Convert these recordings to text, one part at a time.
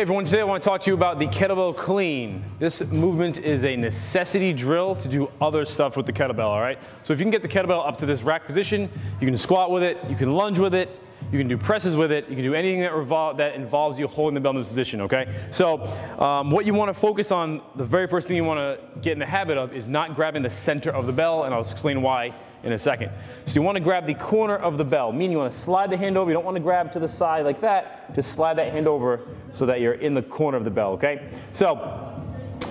everyone, today I want to talk to you about the kettlebell clean. This movement is a necessity drill to do other stuff with the kettlebell, all right? So if you can get the kettlebell up to this rack position, you can squat with it, you can lunge with it, you can do presses with it, you can do anything that involves you holding the bell in this position, okay? So what you want to focus on, the very first thing you want to get in the habit of is not grabbing the center of the bell, and I'll explain why in a second. So you want to grab the corner of the bell, meaning you want to slide the hand over. You don't want to grab to the side like that. Just slide that hand over so that you're in the corner of the bell, okay? So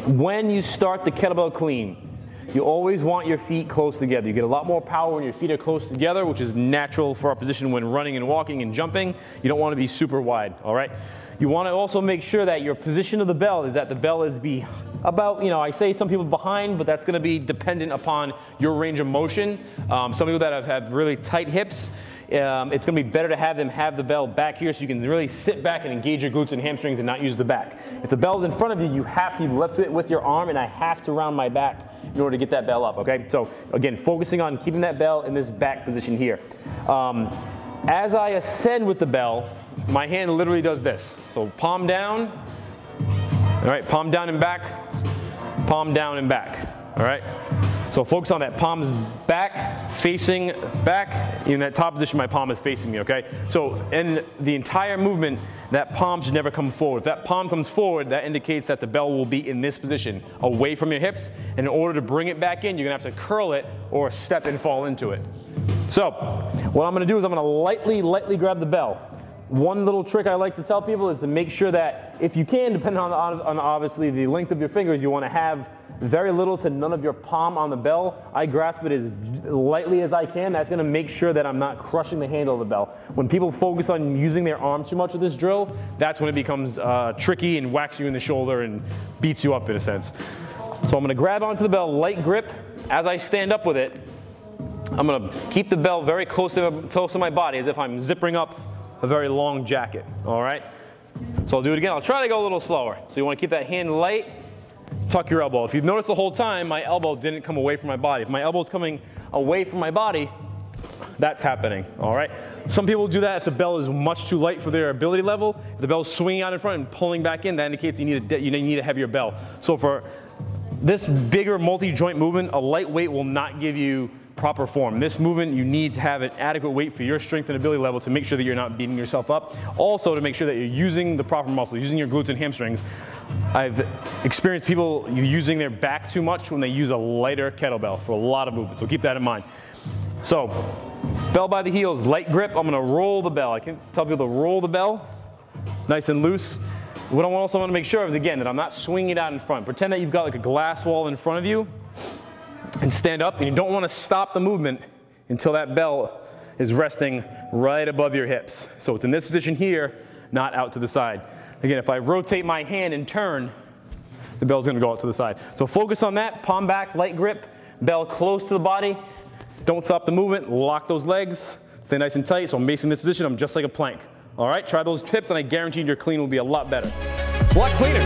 when you start the kettlebell clean, you always want your feet close together. You get a lot more power when your feet are close together, which is natural for our position when running and walking and jumping. You don't want to be super wide, all right? You want to also make sure that your position of the bell is that the bell is about, I say some people behind, but that's going to be dependent upon your range of motion. Some people that have really tight hips, it's going to be better to have them have the bell back here so you can really sit back and engage your glutes and hamstrings and not use the back. If the bell is in front of you, you have to lift it with your arm, and I have to round my back in order to get that bell up, okay? So again, focusing on keeping that bell in this back position here. As I ascend with the bell, my hand literally does this. So palm down, all right, palm down and back, palm down and back, all right? So focus on that, palms back, facing back. In that top position, my palm is facing me, okay? So in the entire movement, that palm should never come forward. If that palm comes forward, that indicates that the bell will be in this position, away from your hips. And in order to bring it back in, you're gonna have to curl it or step and fall into it. So what I'm gonna do is I'm gonna lightly grab the bell. One little trick I like to tell people is to make sure that if you can, depending on obviously the length of your fingers, you want to have very little to none of your palm on the bell. I grasp it as lightly as I can. That's going to make sure that I'm not crushing the handle of the bell. When people focus on using their arm too much with this drill, that's when it becomes tricky and whacks you in the shoulder and beats you up in a sense. So I'm going to grab onto the bell, light grip. As I stand up with it, I'm going to keep the bell very close to my body as if I'm zipping up a very long jacket, all right? So I'll do it again. I'll try to go a little slower. So you want to keep that hand light, tuck your elbow. If you've noticed the whole time, my elbow didn't come away from my body. If my elbow's coming away from my body, that's happening, all right? Some people do that if the bell is much too light for their ability level. If the bell's swinging out in front and pulling back in, that indicates you need a heavier bell. So for this bigger multi-joint movement, a light weight will not give you proper form. This movement, you need to have an adequate weight for your strength and ability level to make sure that you're not beating yourself up. Also to make sure that you're using the proper muscle, using your glutes and hamstrings. I've experienced people using their back too much when they use a lighter kettlebell for a lot of movement, so keep that in mind. So, bell by the heels, light grip, I'm gonna roll the bell. I can tell people to roll the bell, nice and loose. What I also want to make sure of, again, that I'm not swinging it out in front. Pretend that you've got like a glass wall in front of you, and stand up, and you don't want to stop the movement until that bell is resting right above your hips. So it's in this position here, not out to the side. Again, if I rotate my hand and turn, the bell's going to go out to the side. So focus on that, palm back, light grip, bell close to the body. Don't stop the movement, lock those legs, stay nice and tight. So I'm basing this position, I'm just like a plank. All right, try those tips, and I guarantee your clean will be a lot better. A lot cleaner.